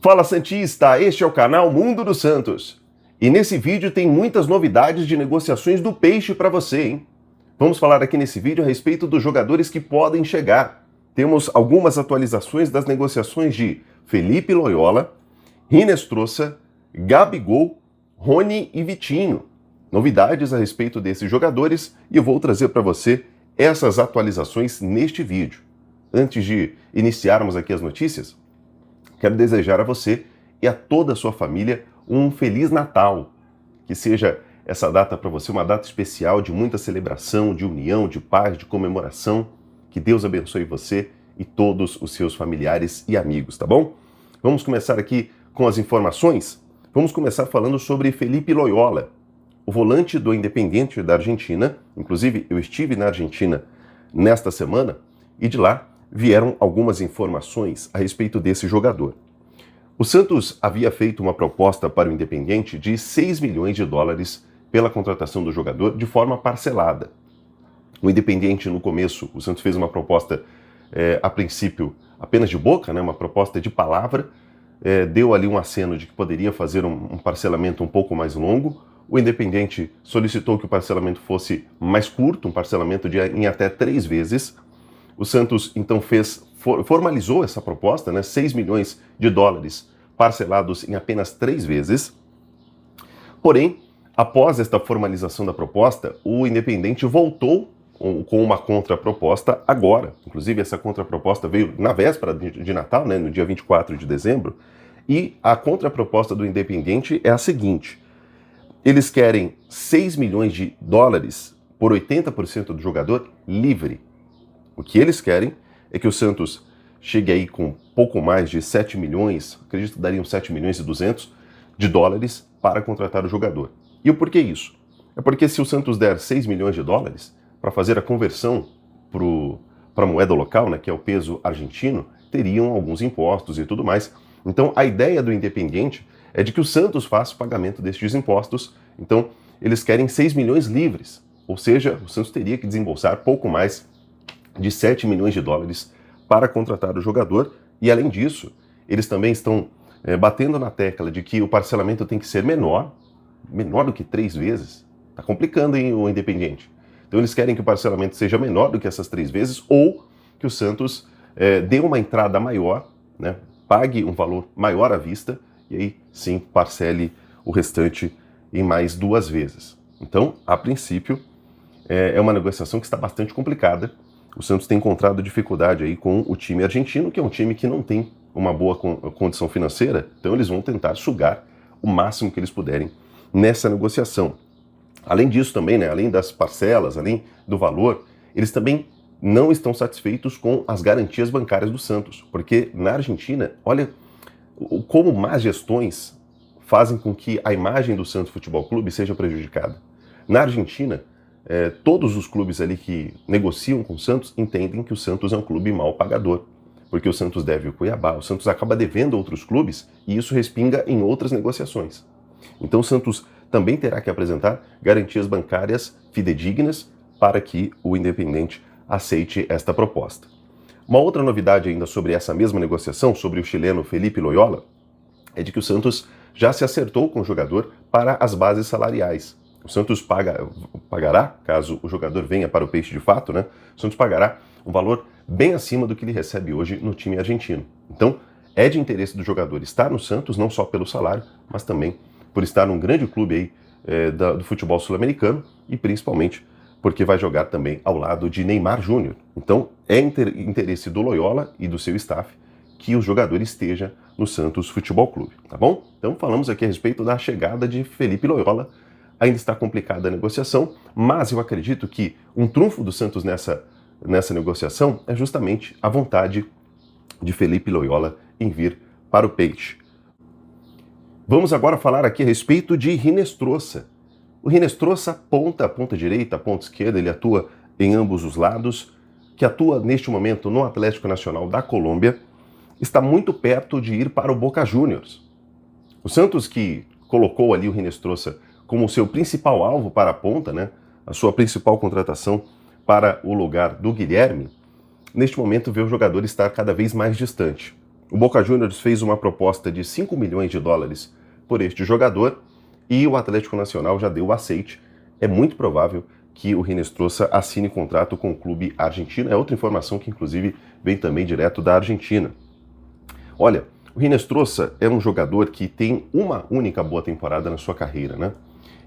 Fala Santista, este é o canal Mundo dos Santos. E nesse vídeo tem muitas novidades de negociações do Peixe para você, hein? Vamos falar aqui nesse vídeo a respeito dos jogadores que podem chegar. Temos algumas atualizações das negociações de Felipe Loyola, Hinestrosa, Gabigol, Rony e Vitinho. Novidades a respeito desses jogadores e eu vou trazer para você essas atualizações neste vídeo. Antes de iniciarmos aqui as notícias, quero desejar a você e a toda a sua família um Feliz Natal. Que seja essa data para você uma data especial de muita celebração, de união, de paz, de comemoração. Que Deus abençoe você e todos os seus familiares e amigos, tá bom? Vamos começar aqui com as informações. Vamos começar falando sobre Felipe Loyola, o volante do Independiente da Argentina. Inclusive, eu estive na Argentina nesta semana e de lá vieram algumas informações a respeito desse jogador. O Santos havia feito uma proposta para o Independiente de 6 milhões de dólares pela contratação do jogador de forma parcelada. O Independiente, no começo, o Santos fez uma proposta, a princípio, apenas de boca, né, uma proposta de palavra, deu ali um aceno de que poderia fazer um parcelamento um pouco mais longo. O Independiente solicitou que o parcelamento fosse mais curto, um parcelamento em até 3 vezes. O Santos, então, formalizou essa proposta, né, 6 milhões de dólares parcelados em apenas 3 vezes. Porém, após esta formalização da proposta, o Independiente voltou com uma contraproposta agora. Inclusive, essa contraproposta veio na véspera de Natal, né, no dia 24 de dezembro, e a contraproposta do Independiente é a seguinte: eles querem 6 milhões de dólares por 80% do jogador livre. O que eles querem é que o Santos chegue aí com pouco mais de 7 milhões, acredito que dariam 7 milhões e 200 de dólares para contratar o jogador. E o porquê isso? É porque se o Santos der 6 milhões de dólares para fazer a conversão para a moeda local, né, que é o peso argentino, teriam alguns impostos e tudo mais. Então a ideia do Independiente é de que o Santos faça o pagamento destes impostos. Então eles querem 6 milhões livres, ou seja, o Santos teria que desembolsar pouco mais de 7 milhões de dólares para contratar o jogador. E além disso, eles também estão batendo na tecla de que o parcelamento tem que ser menor do que 3 vezes. Está complicando, hein, o Independiente. Então eles querem que o parcelamento seja menor do que essas 3 vezes ou que o Santos dê uma entrada maior, né, pague um valor maior à vista e aí sim parcele o restante em mais 2 vezes. Então, a princípio, é uma negociação que está bastante complicada. O Santos tem encontrado dificuldade aí com o time argentino, que é um time que não tem uma boa condição financeira, então eles vão tentar sugar o máximo que eles puderem nessa negociação. Além disso também, né, além das parcelas, além do valor, eles também não estão satisfeitos com as garantias bancárias do Santos, porque na Argentina, olha como más gestões fazem com que a imagem do Santos Futebol Clube seja prejudicada. Na Argentina, todos os clubes ali que negociam com o Santos entendem que o Santos é um clube mal pagador, porque o Santos deve o Cuiabá, o Santos acaba devendo a outros clubes e isso respinga em outras negociações. Então o Santos também terá que apresentar garantias bancárias fidedignas para que o Independiente aceite esta proposta. Uma outra novidade ainda sobre essa mesma negociação, sobre o chileno Felipe Loyola, é de que o Santos já se acertou com o jogador para as bases salariais. O Santos pagará, caso o jogador venha para o Peixe de fato, né? O Santos pagará um valor bem acima do que ele recebe hoje no time argentino. Então, é de interesse do jogador estar no Santos, não só pelo salário, mas também por estar num grande clube aí, do futebol sul-americano e principalmente porque vai jogar também ao lado de Neymar Júnior. Então, é interesse do Loyola e do seu staff que o jogador esteja no Santos Futebol Clube, tá bom? Então, falamos aqui a respeito da chegada de Felipe Loyola. Ainda está complicada a negociação, mas eu acredito que um trunfo do Santos nessa negociação é justamente a vontade de Felipe Loyola em vir para o Peixe. Vamos agora falar aqui a respeito de Hinestrosa. O Hinestrosa, ponta direita, ponta esquerda, ele atua em ambos os lados, que atua neste momento no Atlético Nacional da Colômbia, está muito perto de ir para o Boca Juniors. O Santos, que colocou ali o Hinestrosa como seu principal alvo para a ponta, né, a sua principal contratação para o lugar do Guilherme, neste momento vê o jogador estar cada vez mais distante. O Boca Juniors fez uma proposta de 5 milhões de dólares por este jogador e o Atlético Nacional já deu o aceite. É muito provável que o Hinestrosa assine contrato com o clube argentino. É outra informação que, inclusive, vem também direto da Argentina. Olha, o Hinestrosa é um jogador que tem uma única boa temporada na sua carreira, né?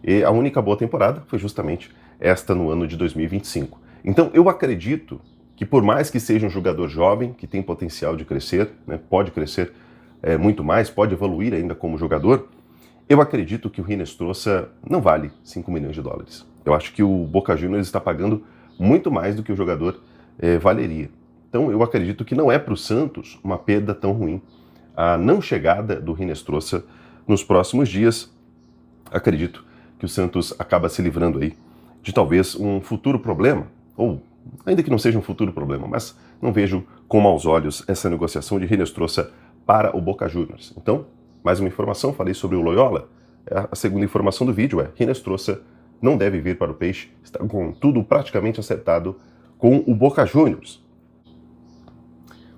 E a única boa temporada foi justamente esta no ano de 2025. Então, eu acredito que, por mais que seja um jogador jovem, que tem potencial de crescer, né, pode crescer muito mais, pode evoluir ainda como jogador, eu acredito que o Hinestrosa não vale 5 milhões de dólares. Eu acho que o Boca Juniors está pagando muito mais do que o jogador valeria. Então, eu acredito que não é para o Santos uma perda tão ruim a não chegada do Hinestrosa nos próximos dias. Acredito que o Santos acaba se livrando aí de talvez um futuro problema, ou ainda que não seja um futuro problema, mas não vejo com maus olhos essa negociação de Hinestrosa para o Boca Juniors. Então, mais uma informação, falei sobre o Loyola. A segunda informação do vídeo é: Hinestrosa não deve vir para o Peixe, está com tudo praticamente acertado com o Boca Juniors.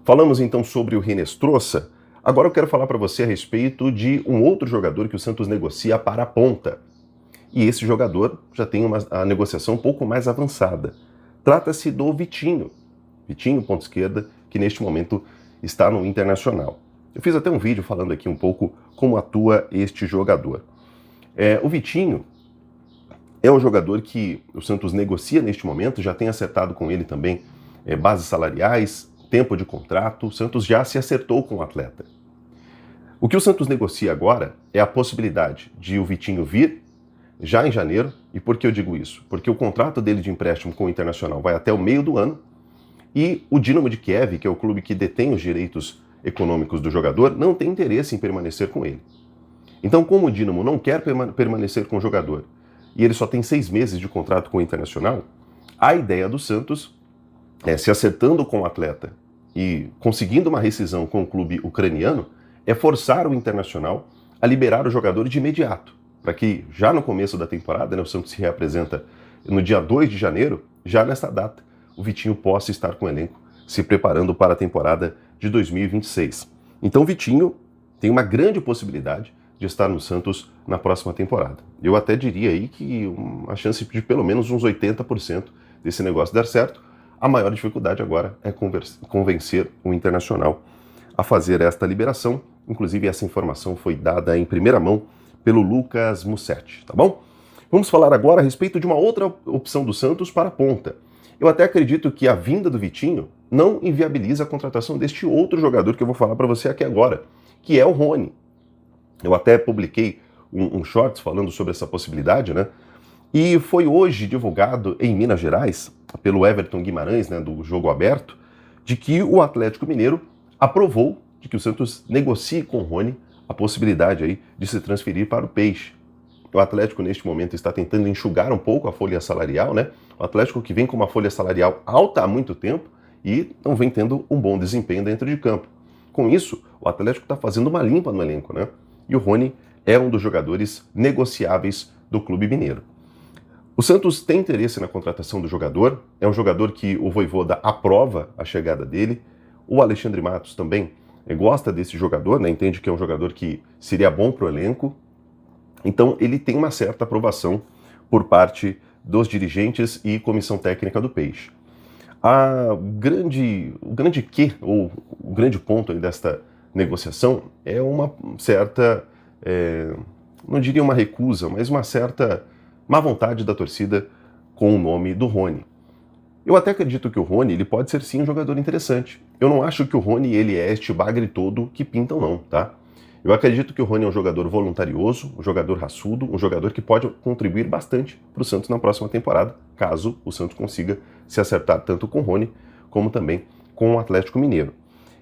Falamos então sobre o Hinestrosa. Agora eu quero falar para você a respeito de um outro jogador que o Santos negocia para a ponta. E esse jogador já tem a negociação um pouco mais avançada. Trata-se do Vitinho. Vitinho, ponta esquerda, que neste momento está no Internacional. Eu fiz até um vídeo falando aqui um pouco como atua este jogador. O Vitinho é um jogador que o Santos negocia neste momento, já tem acertado com ele também bases salariais, tempo de contrato. O Santos já se acertou com o atleta. O que o Santos negocia agora é a possibilidade de o Vitinho vir já em janeiro. E por que eu digo isso? Porque o contrato dele de empréstimo com o Internacional vai até o meio do ano e o Dinamo de Kiev, que é o clube que detém os direitos econômicos do jogador, não tem interesse em permanecer com ele. Então, como o Dinamo não quer permanecer com o jogador e ele só tem 6 meses de contrato com o Internacional, a ideia do Santos é, se acertando com o atleta e conseguindo uma rescisão com o clube ucraniano, é forçar o Internacional a liberar o jogador de imediato, para que já no começo da temporada, né, o Santos se reapresenta no dia 2 de janeiro, já nessa data, o Vitinho possa estar com o elenco se preparando para a temporada de 2026. Então o Vitinho tem uma grande possibilidade de estar no Santos na próxima temporada. Eu até diria aí que uma chance de pelo menos uns 80% desse negócio dar certo. A maior dificuldade agora é convencer o Internacional a fazer esta liberação. Inclusive essa informação foi dada em primeira mão pelo Lucas Mussetti, tá bom? Vamos falar agora a respeito de uma outra opção do Santos para a ponta. Eu até acredito que a vinda do Vitinho não inviabiliza a contratação deste outro jogador que eu vou falar para você aqui agora, que é o Rony. Eu até publiquei um shorts falando sobre essa possibilidade, né? E foi hoje divulgado em Minas Gerais, pelo Everton Guimarães, né, do Jogo Aberto, de que o Atlético Mineiro aprovou de que o Santos negocie com o Rony a possibilidade aí de se transferir para o Peixe. O Atlético, neste momento, está tentando enxugar um pouco a folha salarial, né? O Atlético que vem com uma folha salarial alta há muito tempo e não vem tendo um bom desempenho dentro de campo. Com isso, o Atlético está fazendo uma limpa no elenco, né? E o Rony é um dos jogadores negociáveis do clube mineiro. O Santos tem interesse na contratação do jogador, é um jogador que o Vojvoda aprova a chegada dele. O Alexandre Matos também gosta desse jogador, né? Entende que é um jogador que seria bom para o elenco. Então ele tem uma certa aprovação por parte dos dirigentes e comissão técnica do Peixe. O grande ponto aí desta negociação é uma certa, não diria uma recusa, mas uma certa má vontade da torcida com o nome do Rony. Eu até acredito que o Rony ele pode ser sim um jogador interessante. Eu não acho que o Rony ele é este bagre todo que pintam não, tá? Eu acredito que o Rony é um jogador voluntarioso, um jogador raçudo, um jogador que pode contribuir bastante para o Santos na próxima temporada, caso o Santos consiga se acertar tanto com o Rony como também com o Atlético Mineiro.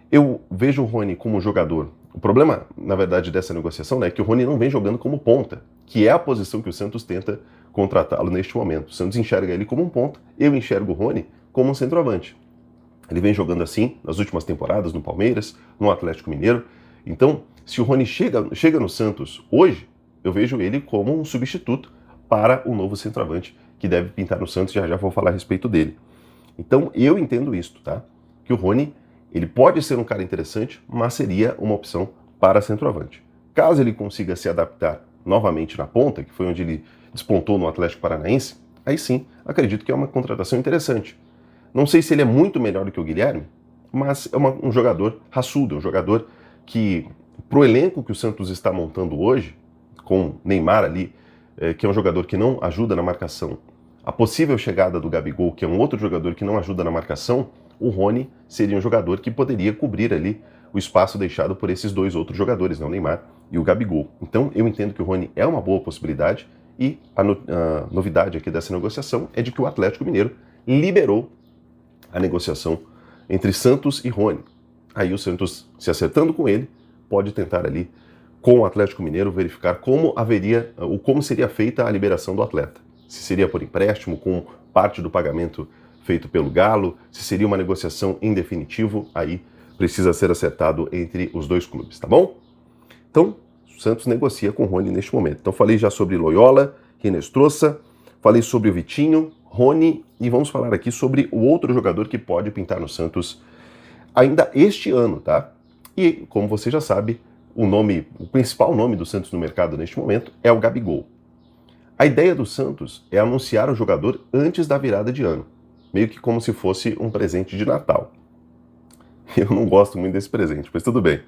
Eu vejo o Rony como um jogador. O problema, na verdade, dessa negociação, né, é que o Rony não vem jogando como ponta, que é a posição que o Santos tenta contratá-lo neste momento. O Santos enxerga ele como um ponta, eu enxergo o Rony como um centroavante. Ele vem jogando assim nas últimas temporadas no Palmeiras, no Atlético Mineiro. Então, se o Rony chega no Santos hoje, eu vejo ele como um substituto para o novo centroavante que deve pintar no Santos, já vou falar a respeito dele. Então, eu entendo isso, tá? Que o Rony, Ele pode ser um cara interessante, mas seria uma opção para centroavante. Caso ele consiga se adaptar novamente na ponta, que foi onde ele despontou no Atlético Paranaense, aí sim, acredito que é uma contratação interessante. Não sei se ele é muito melhor do que o Guilherme, mas é um jogador raçudo, um jogador que, pro elenco que o Santos está montando hoje, com Neymar ali, que é um jogador que não ajuda na marcação, a possível chegada do Gabigol, que é um outro jogador que não ajuda na marcação, o Rony seria um jogador que poderia cobrir ali o espaço deixado por esses dois outros jogadores, né, o Neymar e o Gabigol. Então eu entendo que o Rony é uma boa possibilidade e a novidade aqui dessa negociação é de que o Atlético Mineiro liberou a negociação entre Santos e Rony. Aí o Santos, se acertando com ele, pode tentar ali com o Atlético Mineiro verificar como seria feita a liberação do atleta. Se seria por empréstimo, com parte do pagamento feito pelo Galo, se seria uma negociação em definitivo, aí precisa ser acertado entre os dois clubes, tá bom? Então, o Santos negocia com o Rony neste momento. Então, falei já sobre Loyola, Hinestrosa, falei sobre o Vitinho, Rony, e vamos falar aqui sobre o outro jogador que pode pintar no Santos ainda este ano, tá? E, como você já sabe, o principal nome do Santos no mercado neste momento é o Gabigol. A ideia do Santos é anunciar o jogador antes da virada de ano, meio que como se fosse um presente de Natal. Eu não gosto muito desse presente, mas tudo bem.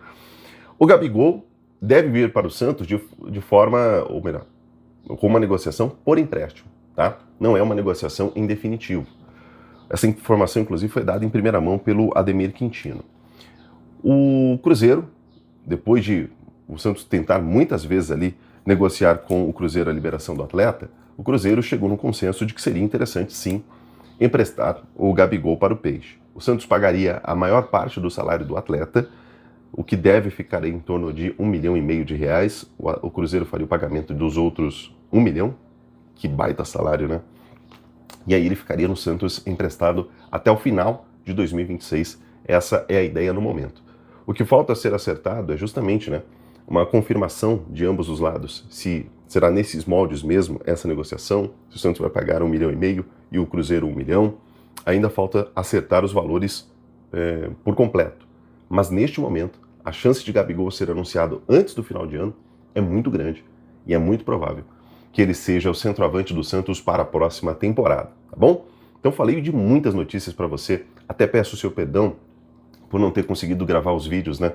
O Gabigol deve vir para o Santos de forma, ou melhor, com uma negociação por empréstimo, tá? Não é uma negociação em definitivo. Essa informação, inclusive, foi dada em primeira mão pelo Ademir Quintino. O Cruzeiro, depois de o Santos tentar muitas vezes ali negociar com o Cruzeiro a liberação do atleta, o Cruzeiro chegou no consenso de que seria interessante, sim, emprestar o Gabigol para o Peixe. O Santos pagaria a maior parte do salário do atleta, o que deve ficar em torno de R$1,5 milhão de reais. O Cruzeiro faria o pagamento dos outros 1 milhão, que baita salário, né? E aí ele ficaria no Santos emprestado até o final de 2026. Essa é a ideia no momento. O que falta ser acertado é justamente, né, uma confirmação de ambos os lados, se será nesses moldes mesmo essa negociação, se o Santos vai pagar R$1,5 milhão e o Cruzeiro 1 milhão. Ainda falta acertar os valores por completo. Mas neste momento, a chance de Gabigol ser anunciado antes do final de ano é muito grande e é muito provável que ele seja o centroavante do Santos para a próxima temporada, tá bom? Então falei de muitas notícias para você, até peço o seu perdão por não ter conseguido gravar os vídeos, né?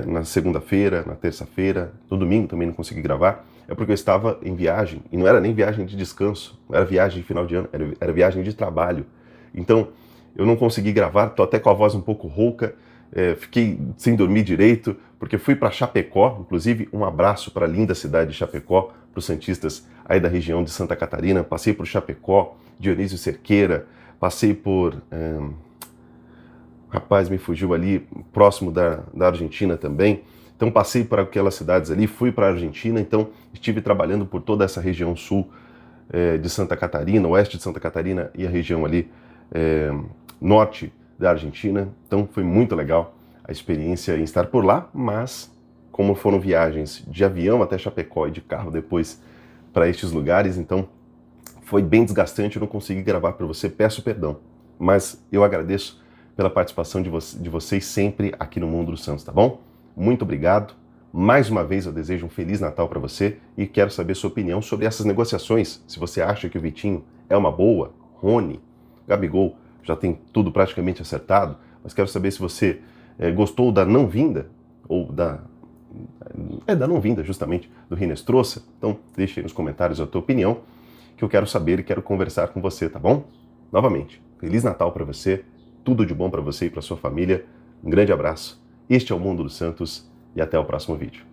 Na segunda-feira, na terça-feira, no domingo também não consegui gravar, é porque eu estava em viagem, e não era nem viagem de descanso, não era viagem de final de ano, era viagem de trabalho. Então, eu não consegui gravar, tô até com a voz um pouco rouca, fiquei sem dormir direito, porque fui para Chapecó, inclusive um abraço para a linda cidade de Chapecó, para os santistas aí da região de Santa Catarina, passei por Chapecó, Dionísio Cerqueira, passei por... rapaz, me fugiu ali, próximo da Argentina também. Então passei por aquelas cidades ali, fui para a Argentina, então estive trabalhando por toda essa região sul de Santa Catarina, oeste de Santa Catarina e a região ali norte da Argentina. Então foi muito legal a experiência em estar por lá, mas como foram viagens de avião até Chapecó e de carro depois para estes lugares, então foi bem desgastante, eu não consegui gravar para você, peço perdão. Mas eu agradeço pela participação de vocês sempre aqui no Mundo dos Santos, tá bom? Muito obrigado. Mais uma vez eu desejo um Feliz Natal para você e quero saber sua opinião sobre essas negociações. Se você acha que o Vitinho é uma boa, Rony, Gabigol já tem tudo praticamente acertado, mas quero saber se você gostou da não vinda, ou da não vinda justamente, do Hinestrosa. Então deixe aí nos comentários a tua opinião, que eu quero saber e quero conversar com você, tá bom? Novamente, Feliz Natal para você. Tudo de bom para você e para sua família. Um grande abraço. Este é o Mundo dos Santos e até o próximo vídeo.